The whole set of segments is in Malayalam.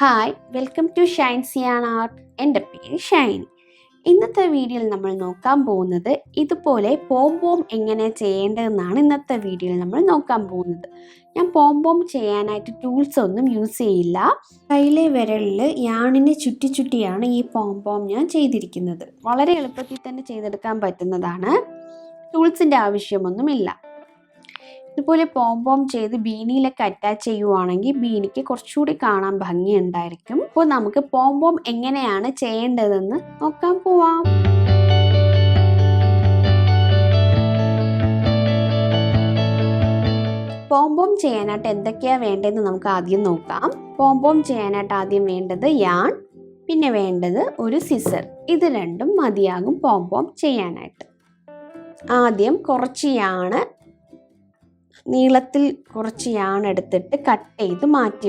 Hi welcome to Shine Sian art. എൻ്റെ പേര് ഷൈൻ. ഇന്നത്തെ വീഡിയോയിൽ നമ്മൾ നോക്കാൻ പോകുന്നത് ഇതുപോലെ പോംപോം എങ്ങനെ ചെയ്യേണ്ടതെന്നാണ്. ഇന്നത്തെ വീഡിയോയിൽ നമ്മൾ നോക്കാൻ പോകുന്നത്. ഞാൻ പോംപോം ചെയ്യാനായിട്ട് ടൂൾസ് ഒന്നും യൂസ് ചെയ്യില്ല. കയ്യിലെ വിരലിൽ യാണിനെ ചുറ്റിയാണ് ഈ പോംപോം ഞാൻ ചെയ്തിരിക്കുന്നത്. വളരെ എളുപ്പത്തിൽ തന്നെ ചെയ്തെടുക്കാൻ പറ്റുന്നതാണ്. ടൂൾസിൻ്റെ ആവശ്യമൊന്നുമില്ല. ഇതുപോലെ പോംപോം ചെയ്ത് ബീനിയിലൊക്കെ അറ്റാച്ച് ചെയ്യുവാണെങ്കിൽ ബീനിക്ക് കുറച്ചുകൂടി കാണാൻ ഭംഗിയുണ്ടായിരിക്കും. അപ്പോൾ നമുക്ക് പോംപോം എങ്ങനെയാണ് ചെയ്യേണ്ടതെന്ന് നോക്കാൻ പോവാം. പോംപോം ചെയ്യാനായിട്ട് എന്തൊക്കെയാണ് വേണ്ടതെന്ന് നമുക്ക് ആദ്യം നോക്കാം. പോംപോം ചെയ്യാനായിട്ട് ആദ്യം വേണ്ടത് യാൺ, പിന്നെ വേണ്ടത് ഒരു സിസർ. ഇത് രണ്ടും മതിയാകും പോംപോം ചെയ്യാനായിട്ട്. ആദ്യം കുറച്ച് യാണ് നീളത്തിൽ കുറച്ച് യാൺ എടുത്തിട്ട് കട്ട് ചെയ്ത് മാറ്റി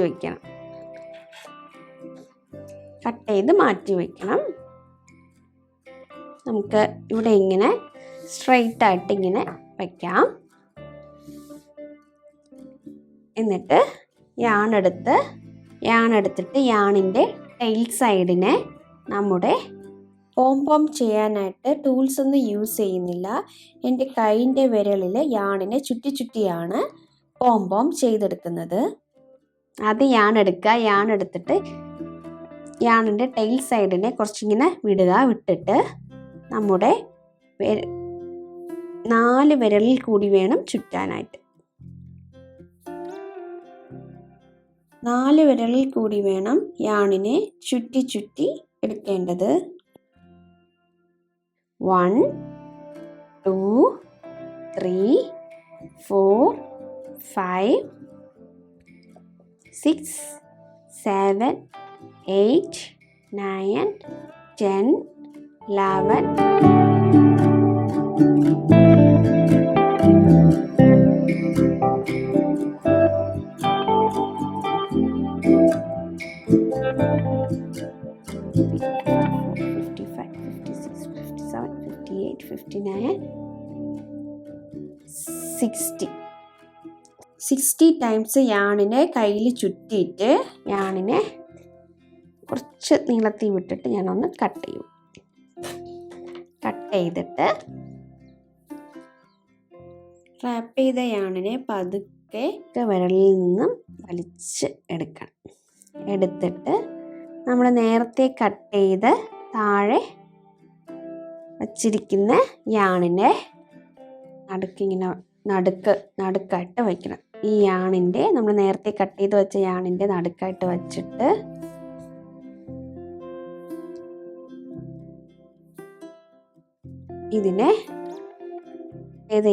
വയ്ക്കണം. നമുക്ക് ഇവിടെ ഇങ്ങനെ സ്ട്രെയിറ്റ് ആയിട്ട് ഇങ്ങനെ വയ്ക്കാം. എന്നിട്ട് യാൺ എടുത്തിട്ട് യാണിൻ്റെ ടെയിൽ സൈഡിനെ നമ്മുടെ പോംപോം ചെയ്യാനായിട്ട് ടൂൾസ് ഒന്നും യൂസ് ചെയ്യുന്നില്ല. എൻ്റെ കൈയിൻ്റെ വിരലിൽ യാണിനെ ചുറ്റിയാണ് പോംപോം ചെയ്തെടുക്കുന്നത്. അത് യാൺ എടുത്തിട്ട് യാണിൻ്റെ ടെയിൽ സൈഡിനെ കുറച്ചിങ്ങനെ വിട്ടിട്ട് നമ്മുടെ 4 വിരലിൽ കൂടി വേണം ചുറ്റാനായിട്ട്. 4 വിരലിൽ കൂടി വേണം യാണിനെ ചുറ്റി എടുക്കേണ്ടത്. 1 2 3 4 5 6 7 8 9 10 11 60 ടൈംസ് യാണിനെ കയ്യിൽ ചുറ്റിയിട്ട് യാണിനെ കുറച്ച് നീളത്തിൽ വിട്ടിട്ട് ഞാനൊന്ന് കട്ട് ചെയ്തിട്ട് റാപ്പ് ചെയ്ത യാണിനെ പതുക്കെ വിരലിൽ നിന്നും വലിച്ച് എടുത്തിട്ട് നമ്മൾ നേരത്തെ കട്ട് ചെയ്ത് താഴെ വച്ചിരിക്കുന്ന യാണിനെ നടുക്കായിട്ട് വയ്ക്കണം. ഈ യാണിൻ്റെ നമ്മൾ നേരത്തെ കട്ട് ചെയ്ത് വെച്ച യാണിൻ്റെ നടുക്കായിട്ട് വച്ചിട്ട് ഇതിനെ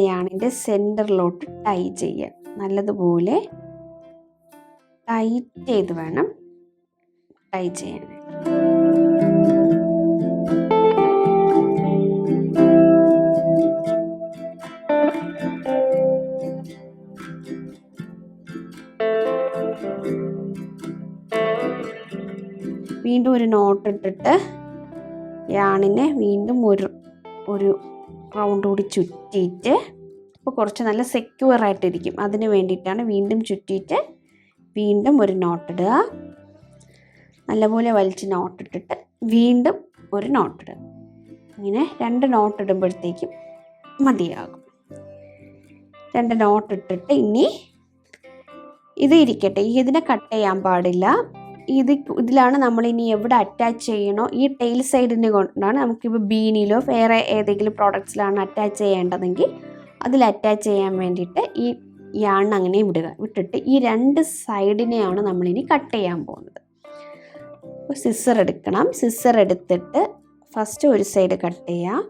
യാണിൻ്റെ സെൻറ്ററിലോട്ട് ടൈ ചെയ്യുക. നല്ലതുപോലെ ടൈറ്റ് ചെയ്ത് വേണം ടൈ ചെയ്യാൻ. വീണ്ടും ഒരു നോട്ട് ഇട്ടിട്ട് യാണിനെ വീണ്ടും ഒരു റൗണ്ട് കൂടി ചുറ്റിയിട്ട് ഇപ്പോൾ കുറച്ച് നല്ല സെക്യൂർ ആയിട്ടിരിക്കും. അതിന് വേണ്ടിയിട്ടാണ് വീണ്ടും ചുറ്റിയിട്ട് വീണ്ടും ഒരു നോട്ട് ഇടുക. നല്ലപോലെ വലിച്ച് നോട്ടിട്ടിട്ട് വീണ്ടും ഒരു നോട്ടിടുക. ഇങ്ങനെ 2 നോട്ട് ഇടുമ്പോഴത്തേക്കും മതിയാകും. 2 നോട്ട് ഇട്ടിട്ട് ഇനി ഇത് ഇരിക്കട്ടെ. ഇതിനെ കട്ട് ചെയ്യാൻ പാടില്ല. ഇതിലാണ് നമ്മൾ ഇനി എവിടെ അറ്റാച്ച് ചെയ്യണോ, ഈ ടെയിൽ സൈഡിനെ കൊണ്ടാണ് നമുക്കിപ്പോൾ ബീനിലോ വേറെ ഏതെങ്കിലും പ്രോഡക്ട്സിലാണ് അറ്റാച്ച് ചെയ്യേണ്ടതെങ്കിൽ അതിൽ അറ്റാച്ച് ചെയ്യാൻ വേണ്ടിയിട്ട് ഈ യാൺ അങ്ങനെ വിട്ടിട്ട് ഈ 2 സൈഡിനെയാണ് നമ്മളിനി കട്ട് ചെയ്യാൻ പോകുന്നത്. അപ്പോൾ സിസർ എടുക്കണം. സിസർ എടുത്തിട്ട് ഫസ്റ്റ് ഒരു സൈഡ് കട്ട് ചെയ്യാം.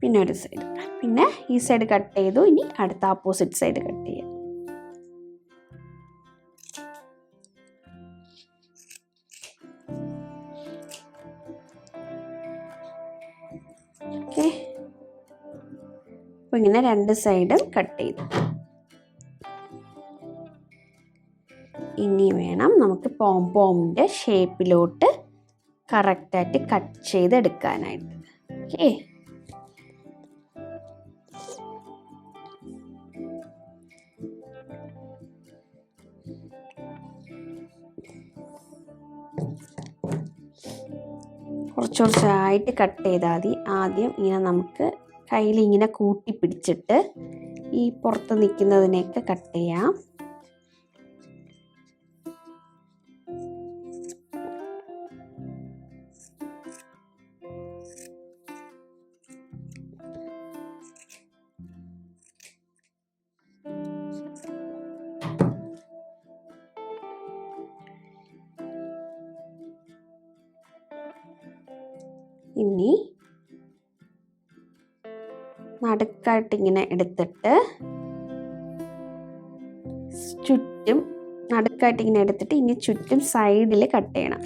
പിന്നെ ഒരു സൈഡ്, പിന്നെ ഈ സൈഡ് കട്ട് ചെയ്തു. ഇനി അടുത്ത ഓപ്പോസിറ്റ് സൈഡ് കട്ട് ചെയ്യാം. ഓക്കെ, അപ്പോൾ ഇങ്ങനെ 2 സൈഡും കട്ട് ചെയ്തു. ഇനി വേണം നമുക്ക് പോംപോമിൻ്റെ ഷേപ്പിലോട്ട് കറക്റ്റായിട്ട് കട്ട് ചെയ്തെടുക്കാനായിട്ട്. ഓക്കെ, കുറച്ച് കുറച്ചായിട്ട് കട്ട് ചെയ്താൽ മതി. ആദ്യം ഇങ്ങനെ നമുക്ക് കയ്യിൽ ഇങ്ങനെ കൂട്ടി പിടിച്ചിട്ട് ഈ പുറത്ത് നിൽക്കുന്നതിനെയൊക്കെ കട്ട് ചെയ്യാം. ഇനി നടുക്കായിട്ട് ഇങ്ങനെ എടുത്തിട്ട് ചുറ്റും നടുക്കായിട്ട് ഇങ്ങനെ എടുത്തിട്ട് ഇനി ചുറ്റും സൈഡിൽ കട്ട് ചെയ്യണം.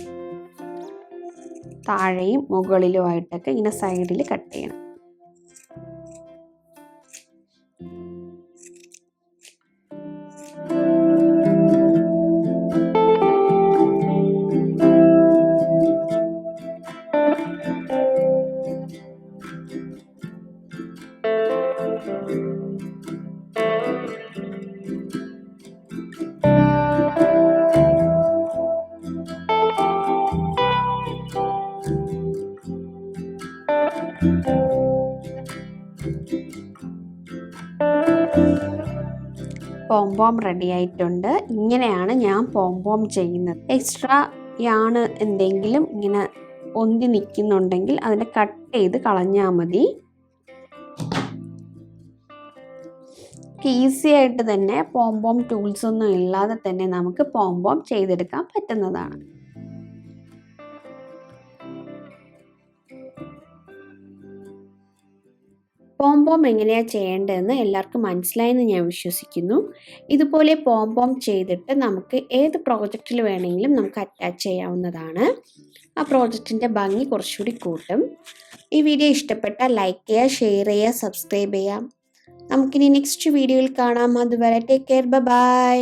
താഴെയും മുകളിലുമായിട്ടൊക്കെ ഇങ്ങനെ സൈഡിൽ കട്ട് ചെയ്യണം. പോംപോം റെഡി ആയിട്ടുണ്ട്. ഇങ്ങനെയാണ് ഞാൻ പോംപോം ചെയ്യുന്നത്. എക്സ്ട്രാ യാണ് എന്തെങ്കിലും ഇങ്ങനെ പൊന്തി നിൽക്കുന്നുണ്ടെങ്കിൽ അതിനെ കട്ട് ചെയ്ത് കളഞ്ഞാൽ മതി. ഈസി ആയിട്ട് തന്നെ പോംപോം ടൂൾസ് ഒന്നും ഇല്ലാതെ തന്നെ നമുക്ക് പോംപോം ചെയ്തെടുക്കാൻ പറ്റുന്നതാണ്. പോംപോം എങ്ങനെയാണ് ചെയ്യേണ്ടതെന്ന് എല്ലാവർക്കും മനസ്സിലായെന്ന് ഞാൻ വിശ്വസിക്കുന്നു. ഇതുപോലെ പോംപോം ചെയ്തിട്ട് നമുക്ക് ഏത് പ്രോജക്റ്റിൽ വേണമെങ്കിലും നമുക്ക് അറ്റാച്ച് ചെയ്യാവുന്നതാണ്. ആ പ്രോജക്റ്റിൻ്റെ ഭംഗി കുറച്ചുകൂടി കൂട്ടും. ഈ വീഡിയോ ഇഷ്ടപ്പെട്ടാൽ ലൈക്ക് ചെയ്യുക, ഷെയർ ചെയ്യുക, സബ്സ്ക്രൈബ് ചെയ്യാം. നമുക്കിനി നെക്സ്റ്റ് വീഡിയോയിൽ കാണാം. അതുവരെ ടേക്ക് കെയർ, ബൈ.